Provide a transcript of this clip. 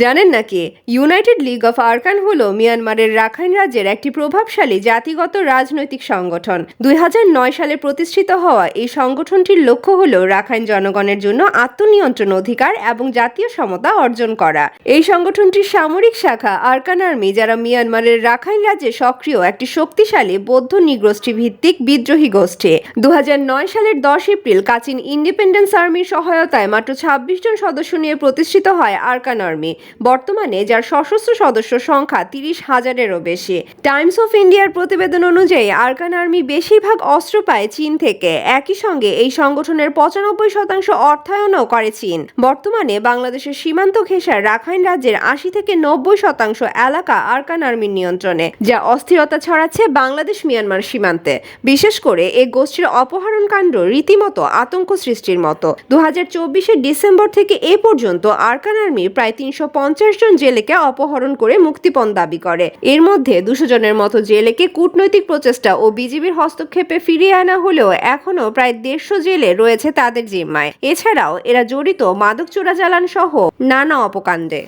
জানেন নাকি United League of Arkan হলো মিয়ানমারের রাখাইন রাজ্যের একটি প্রভাবশালী জাতিগত রাজনৈতিক সংগঠন। 2009 সালে প্রতিষ্ঠিত হওয়া এই সংগঠনটির লক্ষ্য হলো রাখাইন জনগণের জন্য আত্মনিয়ন্ত্রণ অধিকার এবং জাতীয় সমতা অর্জন করা। এই সংগঠনটির সামরিক শাখা আরকান আর্মি, যারা মিয়ানমারের রাখাইন রাজ্যে সক্রিয় একটি শক্তিশালী বৌদ্ধ নৃগোষ্ঠী ভিত্তিক বিদ্রোহী গোষ্ঠী। 2009 সালের 10 এপ্রিল কাচিন ইন্ডিপেন্ডেন্স আর্মির সহায়তায় মাত্র 26 জন সদস্য নিয়ে প্রতিষ্ঠিত হয় আরকান আর্মি, বর্তমানে যার সশস্ত্র সদস্য সংখ্যা 30,000-এরও বেশি। টাইমস অফ ইন্ডিয়ার প্রতিবেদন অনুযায়ী আরকান আর্মি বেশিরভাগ অস্ত্র পায় চীন থেকে। একই সঙ্গে এই সংগঠনের 95% অর্থায়নও করে চীন। বর্তমানে বাংলাদেশের সীমান্ত ঘেঁষা রাখাইন রাজ্যের 80-90% এলাকা আরকান আর্মির নিয়ন্ত্রণে, যা অস্থিরতা ছড়াচ্ছে বাংলাদেশ মিয়ানমার সীমান্তে। বিশেষ করে এই গোষ্ঠীর অপহরণ কাণ্ড রীতিমতো আতঙ্ক সৃষ্টির মতো। 2024 ডিসেম্বর থেকে এ পর্যন্ত আরকান আর্মি প্রায় 350 জন জেলেকে অপহরণ করে মুক্তিপণ দাবি করে। এর মধ্যে 200 জনের মতো জেলেকে কূটনৈতিক প্রচেষ্টা ও বিজিবির হস্তক্ষেপে ফিরিয়ে আনা হলেও এখনও প্রায় 150 জেলে রয়েছে তাদের জিম্মায়। এছাড়াও এরা জড়িত মাদক চোরাচালান সহ নানা অপকাণ্ডে।